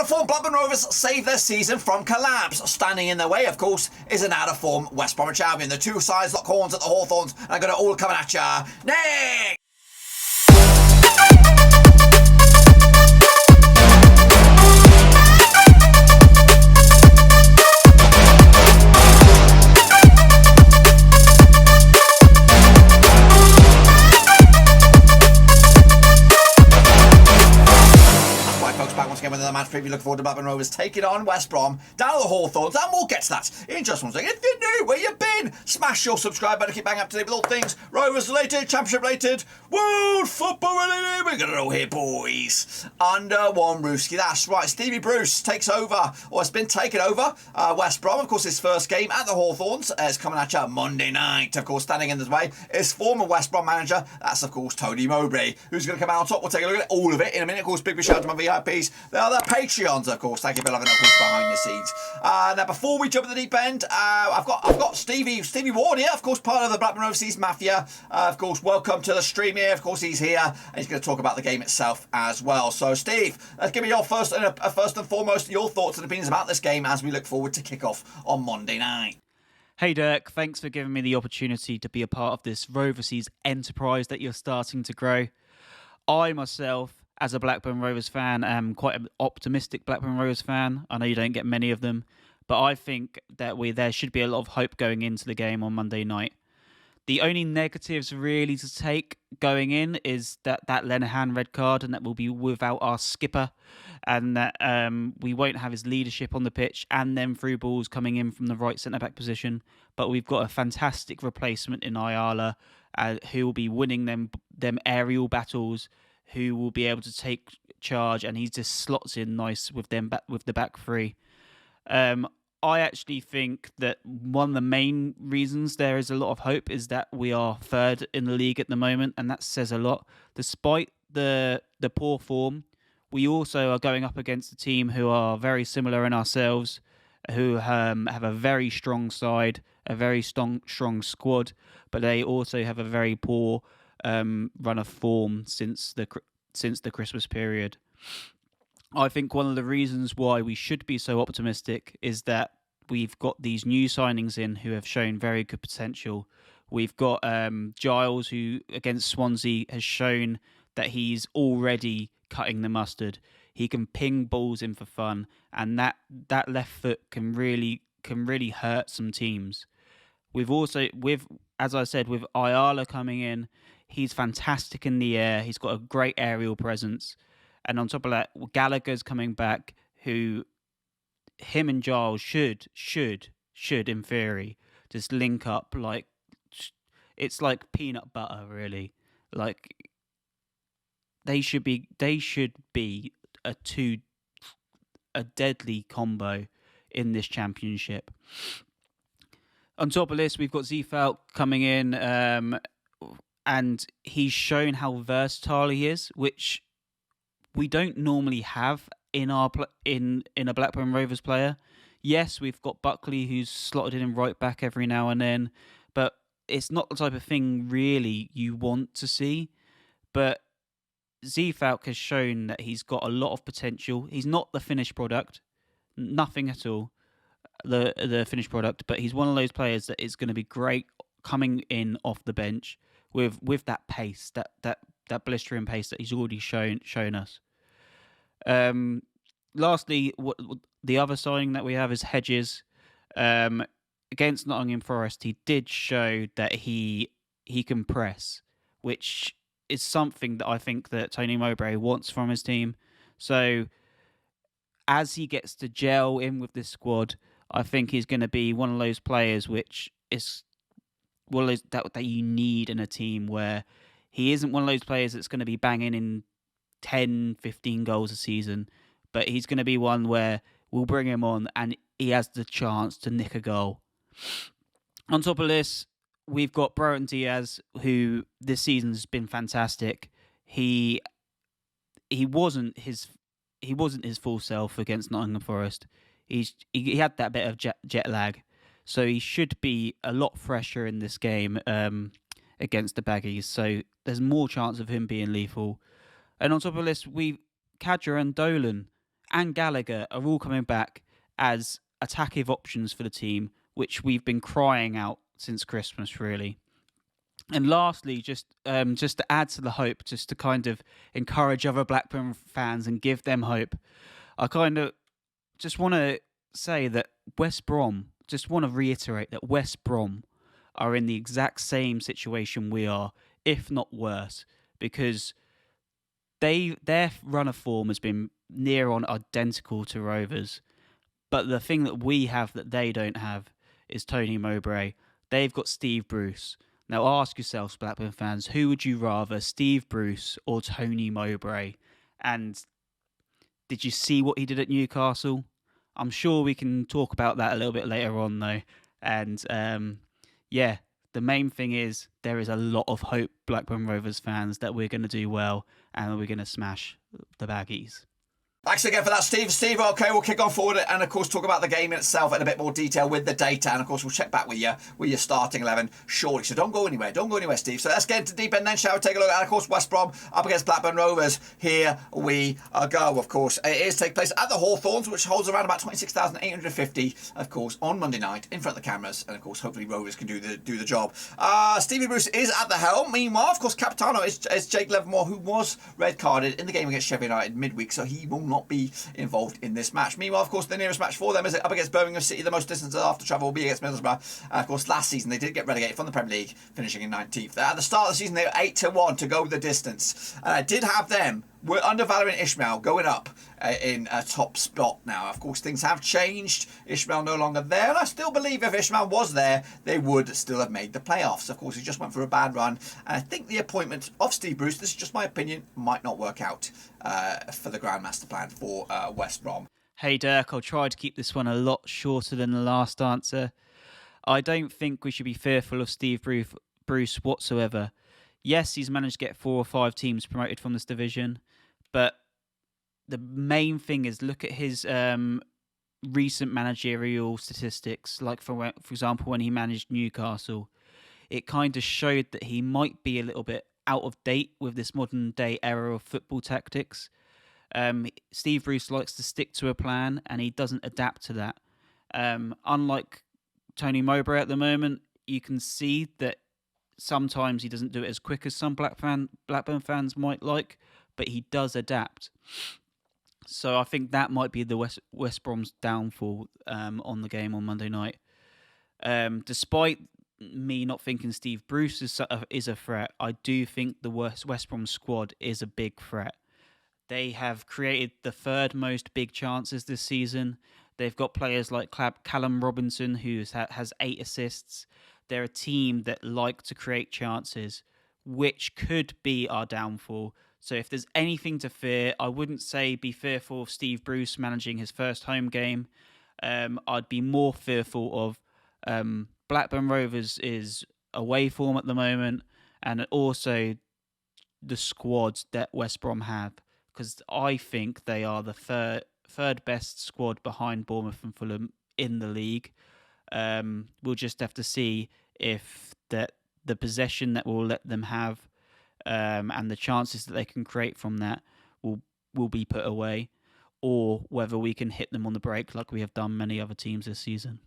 out-of-form Blackburn Rovers save their season from collapse. Standing in their way, of course, is an out-of-form West Bromwich Albion. The two sides lock horns at the Hawthorns and are going to all coming at ya. Nick! With another match preview, looking forward to Blackburn Rovers taking on West Brom down at the Hawthorns, and we'll get to that in just one second. If you're new, where you been? Smash your subscribe button, keep banging up to date with all things Rovers related, Championship related, World Football related. We're gonna know here, boys. Under one Rooski, that's right. Stevie Bruce takes over, or has been taken over. West Brom, of course, his first game at the Hawthorns is coming at you Monday night. Of course, standing in the way is former West Brom manager. That's of course Tony Mowbray, who's going to come out on top. We'll take a look at all of it in a minute. Of course, big shout out to my VIPs. They are the Patreons, of course. Thank you for loving, of course, behind the scenes. Now, before we jump in the deep end, I've got Stevie Ward here, of course, part of the Blackburn Rovers Mafia. Of course, welcome to the stream here. Of course, he's here, and he's going to talk about the game itself as well. So, Steve, give me your first and foremost your thoughts and opinions about this game as we look forward to kick-off on Monday night. Hey Dirk, thanks for giving me the opportunity to be a part of this Rovers enterprise that you're starting to grow. I myself, as a Blackburn Rovers fan, am quite an optimistic Blackburn Rovers fan. I know you don't get many of them, but I think that there should be a lot of hope going into the game on Monday night. The only negatives really to take going in is that Lenihan red card, and that will be without our skipper, and that we won't have his leadership on the pitch, and then through balls coming in from the right centre-back position. But we've got a fantastic replacement in Ayala, who will be winning them aerial battles, who will be able to take charge, and he just slots in nice with the back three. I actually think that one of the main reasons there is a lot of hope is that we are third in the league at the moment, and that says a lot. Despite the poor form, we also are going up against a team who are very similar in ourselves, who have a very strong side, a very strong squad, but they also have a very poor run of form since the Christmas period. I think one of the reasons why we should be so optimistic is that we've got these new signings in who have shown very good potential. We've got Giles, who against Swansea has shown that he's already cutting the mustard. He can ping balls in for fun, and that left foot can really hurt some teams. We've also, as I said, with Ayala coming in, he's fantastic in the air. He's got a great aerial presence. And on top of that, Gallagher's coming back, who him and Giles should in theory just link up like it's like peanut butter, really. Like they should be a deadly combo in this championship. On top of this, we've got Zefalk coming in, and he's shown how versatile he is, which we don't normally have in a Blackburn Rovers player. Yes, we've got Buckley, who's slotted in right back every now and then, but it's not the type of thing really you want to see. But Zefalk has shown that he's got a lot of potential. He's not the finished product, nothing at all, the finished product, but he's one of those players that is going to be great coming in off the bench with that pace, that blistering pace that he's already shown us. Lastly, the other signing that we have is Hedges. Against Nottingham Forest, he did show that he can press, which is something that I think that Tony Mowbray wants from his team. So as he gets to gel in with this squad, I think he's going to be one of those players which is one of those that you need in a team, where he isn't one of those players that's going to be banging in 10, 15 goals a season, but he's going to be one where we'll bring him on and he has the chance to nick a goal. On top of this, we've got Brereton Diaz, who this season's been fantastic. He wasn't his full self against Nottingham Forest. He had that bit of jet lag, so he should be a lot fresher in this game against the Baggies. So there's more chance of him being lethal. And on top of this, Kadra and Dolan and Gallagher are all coming back as attacking options for the team, which we've been crying out since Christmas, really. And lastly, just to add to the hope, just to kind of encourage other Blackburn fans and give them hope, I kind of just want to say that West Brom, just want to reiterate that West Brom are in the exact same situation we are, if not worse, because their run of form has been near on identical to Rovers. But the thing that we have that they don't have is Tony Mowbray. They've got Steve Bruce. Now ask yourselves, Blackburn fans, who would you rather, Steve Bruce or Tony Mowbray? And did you see what he did at Newcastle? I'm sure we can talk about that a little bit later on, though. And the main thing is there is a lot of hope, Blackburn Rovers fans, that we're going to do well and we're going to smash the Baggies. Thanks again for that, Steve. Steve, okay, we'll kick on forward and, of course, talk about the game in itself in a bit more detail with the data. And, of course, we'll check back with your starting 11 shortly. So don't go anywhere. Don't go anywhere, Steve. So let's get into deep end then, shall we? Take a look at, of course, West Brom up against Blackburn Rovers. Here we go, of course. It is taking place at the Hawthorns, which holds around about 26,850, of course, on Monday night in front of the cameras. And, of course, hopefully Rovers can do the job. Stevie Bruce is at the helm. Meanwhile, of course, Capitano is Jake Levermore, who was red-carded in the game against Sheffield United midweek, so he will not be involved in this match. Meanwhile, of course, the nearest match for them is up against Birmingham City. The most distance after travel will be against Middlesbrough. And of course, last season they did get relegated from the Premier League, finishing in 19th. At the start of the season, they were 8-1 to go the distance. And I did have them. We're under Valérien Ismaël going up in a top spot now. Of course, things have changed. Ismaël no longer there. And I still believe if Ismaël was there, they would still have made the playoffs. Of course, he just went through a bad run. And I think the appointment of Steve Bruce, this is just my opinion, might not work out for the Grand Master Plan for West Brom. Hey, Dirk, I'll try to keep this one a lot shorter than the last answer. I don't think we should be fearful of Steve Bruce whatsoever. Yes, he's managed to get 4 or 5 teams promoted from this division, but the main thing is look at his recent managerial statistics. Like, for example, when he managed Newcastle, it kind of showed that he might be a little bit out of date with this modern day era of football tactics. Steve Bruce likes to stick to a plan and he doesn't adapt to that. Unlike Tony Mowbray at the moment, you can see that sometimes he doesn't do it as quick as some Blackburn fans might like, but he does adapt. So I think that might be the West Brom's downfall on the game on Monday night. Despite me not thinking Steve Bruce is a threat, I do think the West Brom squad is a big threat. They have created the third most big chances this season. They've got players like Callum Robinson, who has 8 assists. They're a team that like to create chances, which could be our downfall. So if there's anything to fear, I wouldn't say be fearful of Steve Bruce managing his first home game. I'd be more fearful of Blackburn Rovers is away form at the moment, and also the squads that West Brom have, because I think they are the third best squad behind Bournemouth and Fulham in the league. We'll just have to see if the possession that we'll let them have and the chances that they can create from that will be put away, or whether we can hit them on the break like we have done many other teams this season.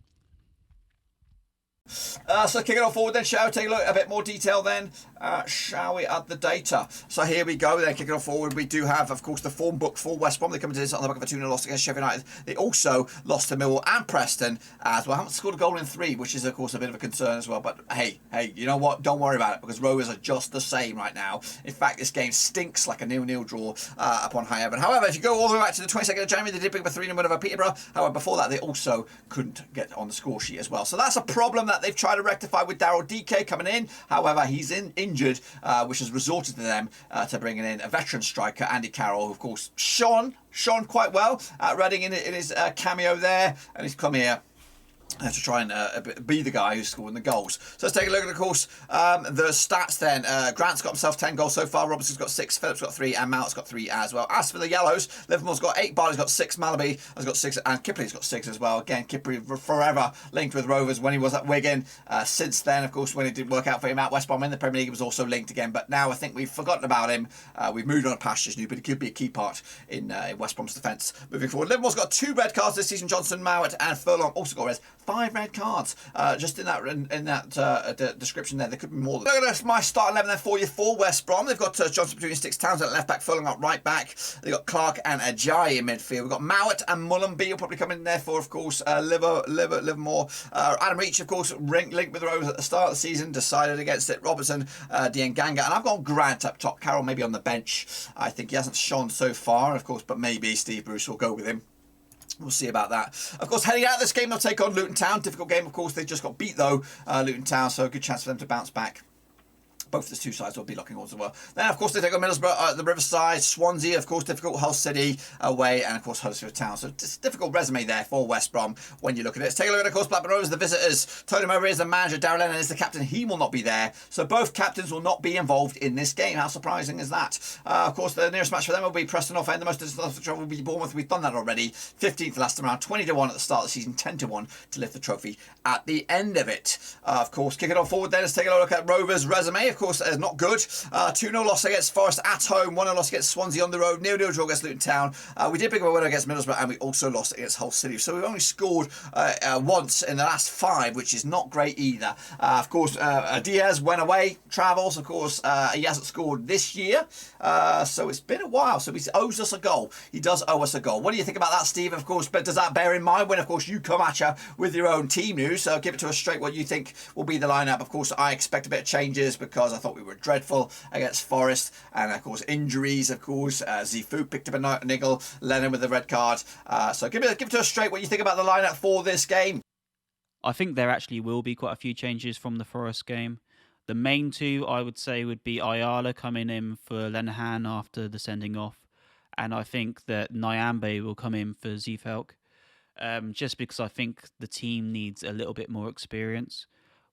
So kicking off forward then, shall we take a look at a bit more detail then, shall we, at the data. So here we go then, kicking off forward, we do have, of course, the form book for West Brom. They come into this on the back of a 2-0 loss against Sheffield United. They also lost to Millwall and Preston as well. Haven't scored a goal in 3, which is, of course, a bit of a concern as well. But hey, you know what? Don't worry about it, because Rovers are just the same right now. In fact, this game stinks like a 0-0 draw upon high heaven. However, if you go all the way back to the 22nd of January, they did pick up a 3-0 win over Peterborough. However, before that, they also couldn't get on the score sheet as well. So that's a problem that they've tried to rectify with Daryl DK coming in. However, he's injured, which has resorted to them to bringing in a veteran striker, Andy Carroll, who, of course, shone quite well at Reading in his cameo there, and he's come here to try and be the guy who's scoring the goals. So let's take a look at, of course, the stats then. Grant's got himself 10 goals so far. Robertson's got 6. Phillips got 3. And Mount's got 3 as well. As for the Yellows, Liverpool's got 8. Barley's got 6. Malaby has got 6. And Kipley's got 6 as well. Again, Kipley forever linked with Rovers when he was at Wigan. Since then, of course, when it didn't work out for him at West Brom in the Premier League, he was also linked again. But now I think we've forgotten about him. We've moved on to pastures new, but he could be a key part in West Brom's defence moving forward. Liverpool's got 2 red cards this season. Johnson, Mowat and Furlong also got reds. 5 red cards. Just in that description there could be more. Look at my start 11 there for you for West Brom. They've got Johnson between sticks, Townsend at left back, Furlong up right back. They've got Clark and Ajayi in midfield. We've got Mowat and Mullenby will probably come in there for, of course, Livermore. Adam Reach, of course, linked with the Rovers at the start of the season, decided against it. Robertson, Dienganga, and I've got Grant up top. Carroll maybe on the bench. I think he hasn't shone so far, of course, but maybe Steve Bruce will go with him. We'll see about that. Of course, heading out of this game, they'll take on Luton Town. Difficult game, of course. They just got beat, though, Luton Town, so a good chance for them to bounce back. Both of the 2 sides will be looking towards as well. Then, of course, they take on Middlesbrough at the Riverside. Swansea, of course, difficult. Hull City away. And, of course, Huddersfield Town. So, it's a difficult resume there for West Brom when you look at it. Let's take a look at, of course, Blackburn Rovers, the visitors. Tony Mowbray is the manager. Darren Lennon is the captain. He will not be there. So, both captains will not be involved in this game. How surprising is that? Of course, the nearest match for them will be Preston off end. The most distance off the travel will be Bournemouth. We've done that already. 15th last time around. 20-1 at the start of the season. 10-1 to lift the trophy at the end of it. Of course, kick it on forward then. Let's take a look at Rovers' resume. Of course, not good. 2-0 loss against Forest at home, 1-0 loss against Swansea on the road, 0-0 draw against Luton Town. We did pick up a winner against Middlesbrough and we also lost against Hull City. So we've only scored once in the last 5, which is not great either. Of course, Diaz went away, travels. Of course, he hasn't scored this year. So it's been a while. So he owes us a goal. He does owe us a goal. What do you think about that, Steve? Of course, but does that bear in mind when, of course, you come at you with your own team news? So give it to us straight what you think will be the lineup. Of course, I expect a bit of changes because I thought we were dreadful against Forest, and of course injuries. Of course, Zifu picked up a niggle, Lennon with the red card. So give it to us straight what you think about the lineup for this game. I think there actually will be quite a few changes from the Forest game. The main 2 I would say would be Ayala coming in for Lenihan after the sending off, and I think that Nyambe will come in for Zifelk, just because I think the team needs a little bit more experience.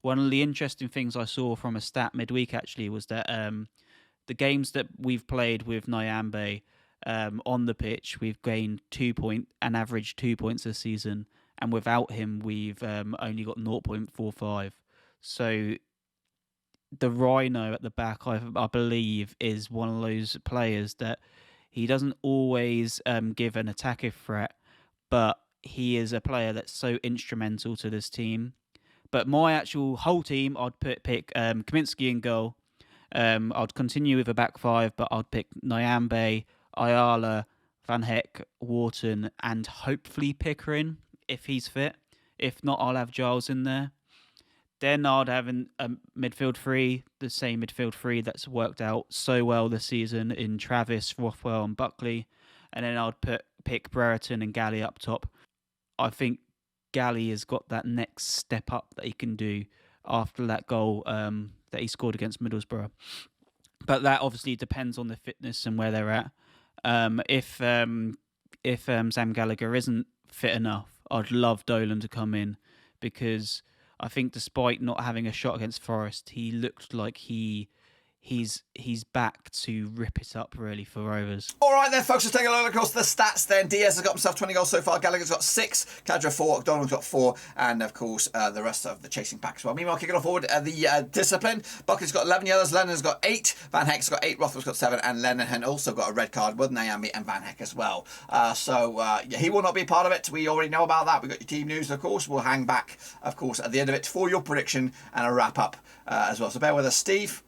One of the interesting things I saw from a stat midweek actually was that the games that we've played with Nyambe on the pitch, we've gained an average 2 points this season, and without him, we've only got 0.45. So the Rhino at the back, I believe, is one of those players that he doesn't always give an attacking threat, but he is a player that's so instrumental to this team. But my actual whole team, I'd pick Kaminsky in goal. I'd continue with a back 5, but I'd pick Nyambe, Ayala, Van Heck, Wharton, and hopefully Pickering if he's fit. If not, I'll have Giles in there. Then I'd have a midfield 3, the same midfield 3 that's worked out so well this season in Travis, Rothwell, and Buckley. And then I'd pick Brereton and Galley up top. I think Galley has got that next step up that he can do after that goal that he scored against Middlesbrough. But that obviously depends on the fitness and where they're at. If Sam Gallagher isn't fit enough, I'd love Dolan to come in, because I think despite not having a shot against Forest, he looked like he's back to rip it up really for Rovers. All right then, folks, let's take a look across the stats then. Diaz has got himself 20 goals so far. Gallagher's got 6, Kadra 4, Donald's got 4, and of course the rest of the chasing pack as well. Meanwhile, kicking on forward, the discipline. Buckley's got 11 yellows, Lennon's got 8, Van Heck's got 8, Rothwell's got 7, and Lennon also got a red card with Nyambe and Van Heck as well. So he will not be part of it. We already know about that. We've got your team news, of course. We'll hang back, of course, at the end of it for your prediction and a wrap up as well. So bear with us, Steve.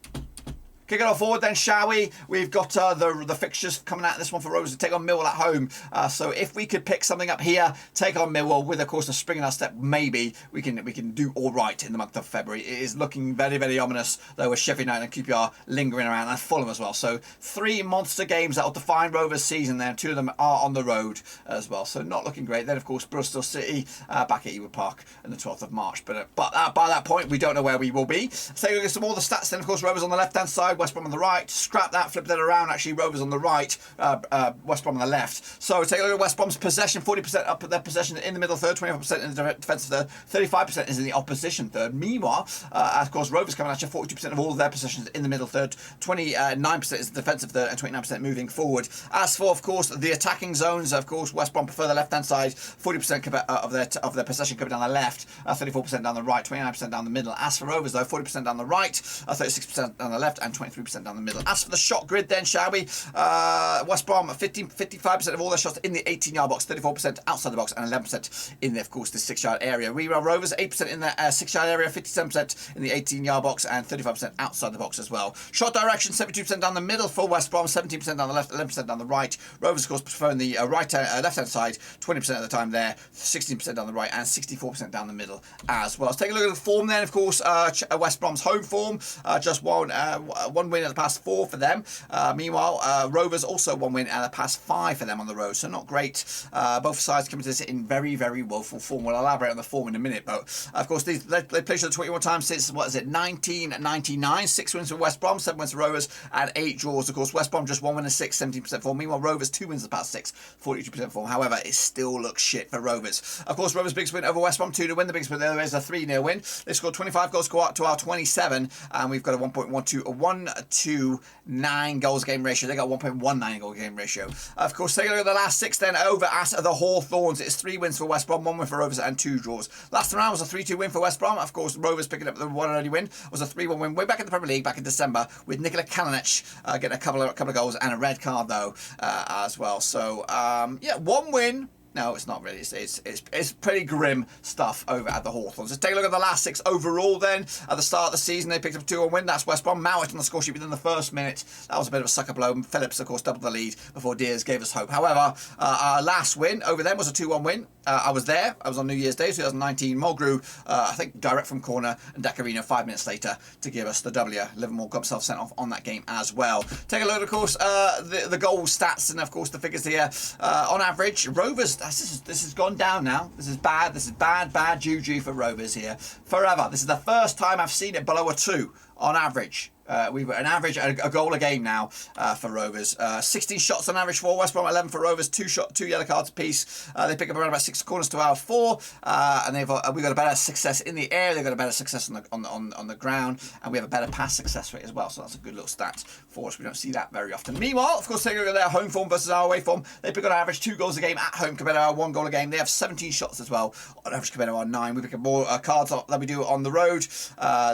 Kick it off forward then, shall we? We've got the fixtures coming out this one for Rovers to take on Millwall at home. So if we could pick something up here, take on Millwall with, of course, a spring in our step, maybe we can do all right in the month of February. It is looking very, very ominous, though, with Sheffield United and QPR lingering around, and Fulham as well. So 3 monster games that will define Rovers' season there. 2 of them are on the road as well. So not looking great. Then, of course, Bristol City back at Ewood Park on the 12th of March. But by that point, we don't know where we will be. Let's take a look at some more of the stats then. Of course, Rovers on the left-hand side. West Brom on the right. Scrap that, flip that around. Actually, Rovers on the right, West Brom on the left. So take a look at West Brom's possession. 40% up at their possession in the middle third, 25% in the defensive third, 35% is in the opposition third. Meanwhile, of course, Rovers coming at you 42% of all of their possessions in the middle third, 29% is the defensive third, and 29% moving forward. As for, of course, the attacking zones, of course, West Brom prefer the left-hand side, 40% of their possession coming down the left, 34% down the right, 29% down the middle. As for Rovers, though, 40% down the right, 36% down the left, and 23% down the middle. As for the shot grid, then, shall we? West Brom, 55% of all their shots in the 18-yard box, 34% outside the box, and 11% in, of course, the 6-yard area. Meanwhile, Rovers, 8% in the 6-yard area, 57% in the 18-yard box, and 35% outside the box as well. Shot direction, 72% down the middle for West Brom, 17% down the left, 11% down the right. Rovers, of course, preferring the left-hand side, 20% of the time there, 16% down the right, and 64% down the middle as well. Let's take a look at the form then. Of course, West Brom's home form, just one win in the past 4 for them. Meanwhile, Rovers also 1 win and the past 5 for them on the road, so not great. Both sides coming to this in very, very woeful form. We'll elaborate on the form in a minute, but of course, they played each other 21 times since, 1999. 6 wins for West Brom, 7 wins for Rovers, and 8 draws. Of course, West Brom just 1 win and 6, 17% form. Meanwhile, Rovers 2 wins the past 6, 42% form. However, it still looks shit for Rovers. Of course, Rovers' biggest win over West Brom, 2-1 win. The biggest win there is a 3-0 win. They scored 25 goals to our 27, and we've got a 1.19 goals game ratio. They got 1.19 goal game ratio. Of course, take a look at the last 6 then over at the Hawthorns. It's 3 wins for West Brom, 1 win for Rovers, and 2 draws. Last round was a 3-2 win for West Brom. Of course, Rovers picking up the 1-0 win. It was a 3-1 win way back in the Premier League back in December with Nikola Kalinic getting a couple of goals and a red card though as well. So yeah, 1 win. No, it's not really. It's pretty grim stuff over at the Hawthorns. Let's take a look at the last 6 overall then. At the start of the season, they picked up a 2-1 win. That's West Brom. Mowat on the score sheet within the first minute. That was a bit of a sucker blow. Phillips, of course, doubled the lead before Diaz gave us hope. However, our last win over them was a 2-1 win. I was there. I was on New Year's Day, 2019. Mulgrew, I think, direct from corner, and Dacarino 5 minutes later to give us the W. Livermore got himself sent off on that game as well. Take a look, of course, the goal stats and, of course, the figures here. On average, Rovers, this has gone down now. This is bad. This is bad juju for Rovers here. Forever. This is the first time I've seen it below a 2 on average. We've got an average, a goal a game now for Rovers. 16 shots on average for West Brom, 11 for Rovers, 2 yellow cards apiece. They pick up around about 6 corners to our 4, and we've got a better success in the air. They've got a better success on the ground, and we have a better pass success rate as well. So that's a good little stat for us. We don't see that very often. Meanwhile, of course, taking a look at their home form versus our away form, they pick on average 2 goals a game at home compared to our 1 goal a game. They have 17 shots as well on average compared to our 9. We pick up more cards than we do on the road.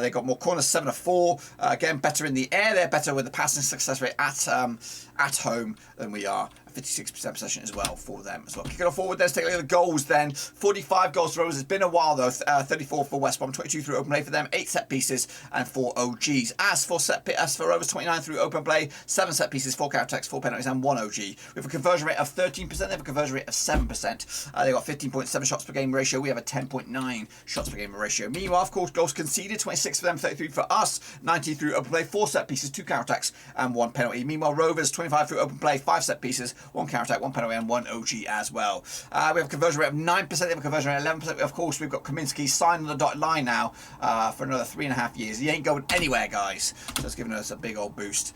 They got more corners, 7 of 4. Again, better in the air. They're better with the passing success rate at home than we are. 56% possession as well for them as well. Kicking off forward, let's take a look at the goals then. 45 goals for Rovers. It's been a while though. 34 for West Brom, 22 through open play for them, 8 set pieces and 4 OGs. As for Rovers, 29 through open play, 7 set pieces, 4 counter attacks, 4 penalties and 1 OG. We have a conversion rate of 13%. They have a conversion rate of 7%. They got 15.7 shots per game ratio. We have a 10.9 shots per game ratio. Meanwhile, of course, goals conceded, 26 for them, 33 for us, 19 through open play, 4 set pieces, 2 counter attacks and 1 penalty. Meanwhile, Rovers, 25 through open play, 5 set pieces, 1 counter attack, 1 penalty and 1 OG as well. We have a conversion rate of 9%. They have a conversion rate of 11%. Of course, we've got Kaminsky signed on the dotted line now for another 3.5 years. He ain't going anywhere, guys. So it's giving us a big old boost.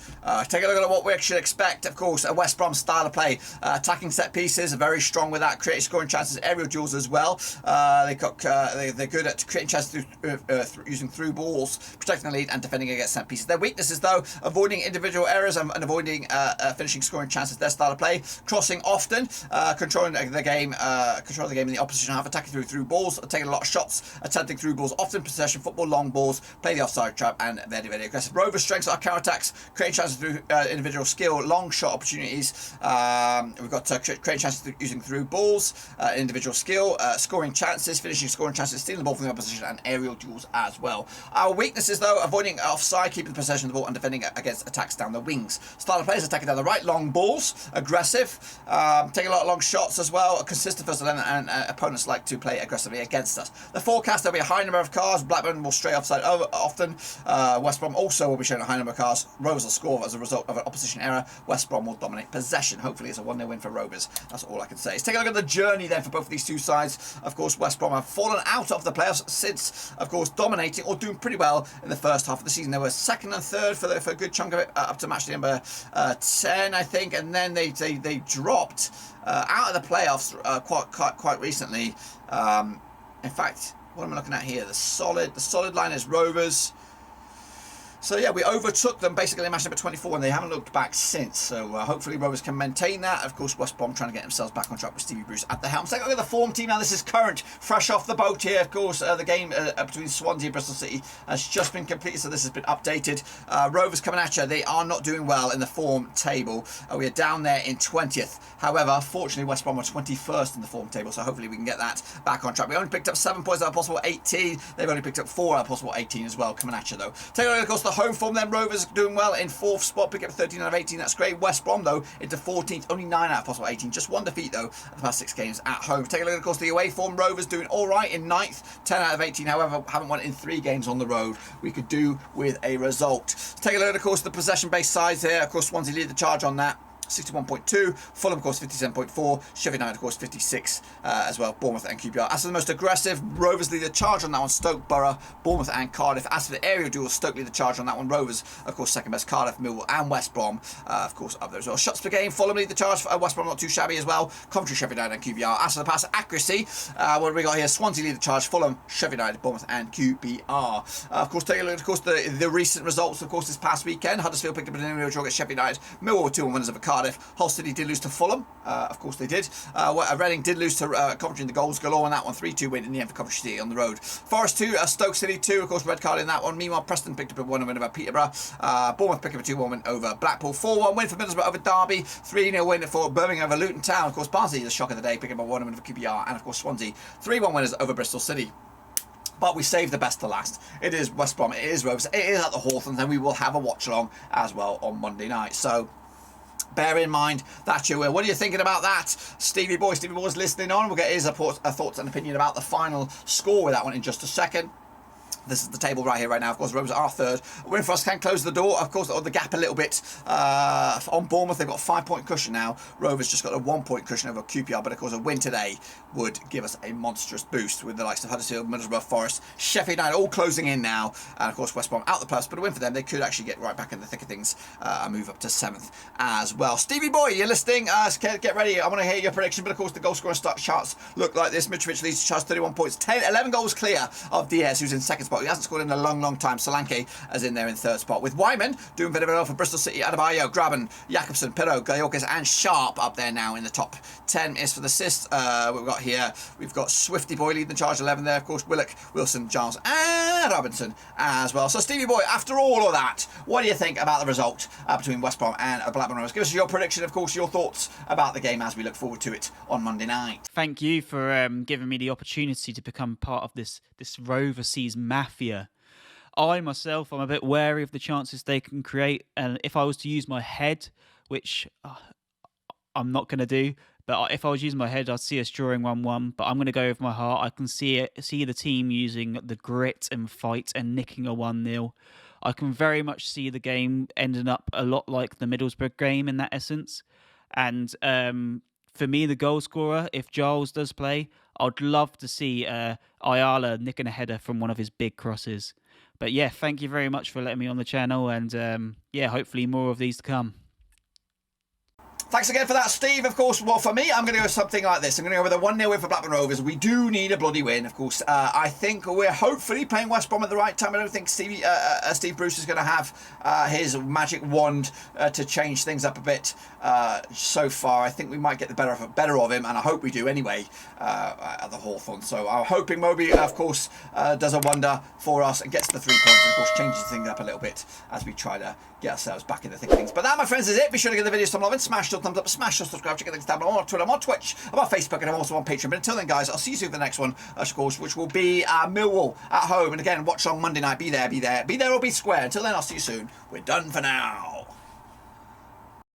Take a look at what we should expect. Of course, a West Brom style of play. Attacking set pieces are very strong with that. Creating scoring chances, aerial duels as well. They're good at creating chances through using through balls, protecting the lead and defending against set pieces. Their weaknesses, though, avoiding individual errors and avoiding finishing scoring chances. Their style of play. Crossing often, controlling the game in the opposition half, attacking through balls, taking a lot of shots, attempting through balls, often possession football, long balls, play the offside trap, and very, very aggressive. Rovers' strengths are counter attacks, creating chances through individual skill, long shot opportunities. We've got creating chances using through balls, individual skill, scoring chances, finishing scoring chances, stealing the ball from the opposition, and aerial duels as well. Our weaknesses, though, avoiding offside, keeping the possession of the ball, and defending against attacks down the wings. Style of play is attacking down the right, long balls, aggressive, taking a lot of long shots as well, consistent first 11, and opponents like to play aggressively against us. The forecast, there'll be a high number of cars. Blackburn will stray offside often. West Brom also will be showing a high number of cars. Rovers will score as a result of an opposition error. West Brom will dominate possession. Hopefully it's a 1-0 win for Rovers. That's all I can say. Let's take a look at the journey then for both of these two sides. Of course, West Brom have fallen out of the playoffs since, of course, dominating or doing pretty well in the first half of the season. They were second and third for a good chunk of it, up to match number 10, I think, and then they dropped out of the playoffs quite recently. In fact, what am I looking at here? The solid line is Rovers. So yeah, we overtook them basically in match number 24, and they haven't looked back since. So hopefully Rovers can maintain that. Of course, West Brom trying to get themselves back on track with Stevie Bruce at the helm. So take a look at the form team now. This is current, fresh off the boat here. Of course, the game between Swansea and Bristol City has just been completed, so this has been updated. Rovers coming at you. They are not doing well in the form table. We are down there in 20th. However, fortunately, West Brom are 21st in the form table, so hopefully we can get that back on track. We only picked up 7 points out of possible 18. They've only picked up 4 out of possible 18 as well, coming at you though. Take a look, of course, the home form then. Rovers doing well in 4th spot, pick up 13 out of 18. That's great. West Brom though into 14th, only 9 out of possible 18. Just 1 defeat though in the past 6 games at home. Take a look, of course, the away form. Rovers doing all right in 9th, 10 out of 18. However, haven't won in 3 games on the road. We could do with a result. Take a look, of course, the possession-based sides here. Of course, Swansea lead the charge on that. 61.2, Fulham of course 57.4, Sheffield United of course 56 as well, Bournemouth and QPR. As for the most aggressive, Rovers lead the charge on that one, Stoke, Borough, Bournemouth and Cardiff. As for the aerial duel, Stoke lead the charge on that one, Rovers of course second best, Cardiff, Millwall and West Brom of course up there as well. Shots per game, Fulham lead the charge, West Brom not too shabby as well, Coventry, Sheffield United and QPR. As for the pass accuracy, what have we got here? Swansea lead the charge, Fulham, Sheffield United, Bournemouth and QPR. Of course, take a look, of course, the recent results, of course, this past weekend. Huddersfield picked up an 0-0 draw against Sheffield United, Millwall were 2-1 winners over Cardiff, Hull City did lose to Fulham, of course they did. Reading did lose to Coventry in the goals galore on that one, 3-2 win in the end for Coventry City on the road. Forest 2, Stoke City 2, of course red card in that one. Meanwhile, Preston picked up a 1-0 win over Peterborough. Bournemouth picked up a 2-1 win over Blackpool. 4-1 win for Middlesbrough over Derby. 3-0 win for Birmingham over Luton Town. Of course, Barnsley, the shock of the day, picking up a 1-0 win for QPR. And of course, Swansea, 3-1 winners over Bristol City. But we saved the best to last. It is West Brom, it is Rovers, it is at the Hawthorns, and we will have a watch along as well on Monday night. So bear in mind that you will. What are you thinking about that? Stevie Boy's listening on. We'll get his thoughts and opinion about the final score with that one in just a second. This is the table right here, right now. Of course, Rovers are third. A win for us can close the door, of course, or the gap a little bit. On Bournemouth, they've got a 5-point cushion now. Rovers just got a 1-point cushion over QPR, but of course, a win today would give us a monstrous boost with the likes of Huddersfield, Middlesbrough, Forest, Sheffield United all closing in now. And of course, West Brom out the playoffs, but a win for them, they could actually get right back in the thick of things and move up to 7th as well. Stevie Boy, you're listening. Get ready. I want to hear your prediction, but of course, the goal scoring charts look like this. Mitrovic leads the charge, 31 points, 11 goals clear of Diaz, who's in 2nd spot. He hasn't scored in a long time. Solanke is in there in 3rd spot, with Wyman doing very well for Bristol City. Adebayo, Graben, Jakobsen, Pirro, Gayokis and Sharp up there now in the top 10 is for the assists. We've got here, we've got Swifty Boy leading the charge, 11 there, of course, Willock, Wilson, Giles and Robinson as well. So Stevie Boy, after all of that, what do you think about the result between West Brom and Blackburn Rovers? Give us your prediction, of course, your thoughts about the game as we look forward to it on Monday night. Thank you for giving me the opportunity to become part of this Rovers mafia. I myself, I'm a bit wary of the chances they can create, and if I was to use my head, which I'm not going to do, but if I was using my head, I'd see us drawing 1-1, but I'm going to go with my heart. I can see the team using the grit and fight and nicking a 1-0. I can very much see the game ending up a lot like the Middlesbrough game in that essence. And for me, the goal scorer, if Giles does play, I'd love to see Ayala nicking a header from one of his big crosses. But yeah, thank you very much for letting me on the channel, and yeah, hopefully more of these to come. Thanks again for that, Steve. Of course, well, for me, I'm going to go with something like this. I'm going to go with a 1-0 win for Blackburn Rovers. We do need a bloody win, of course. I think we're hopefully playing West Brom at the right time. I don't think Steve Bruce is going to have his magic wand to change things up a bit so far. I think we might get the better of him, and I hope we do anyway at the Hawthorns. So I'm hoping Moby, of course, does a wonder for us and gets the 3 points, and of course changes things up a little bit as we try to get ourselves back in the thick of things. But that, my friends, is it. Be sure to give the video some love and smash your thumbs up, smash your subscribe, check out things down below. I'm on Twitter, I'm on Twitch, I'm on Facebook, and I'm also on Patreon. But until then, guys, I'll see you soon for the next one, of course, which will be Millwall at home. And again, watch on Monday night. Be there or be square. Until then, I'll see you soon. We're done for now.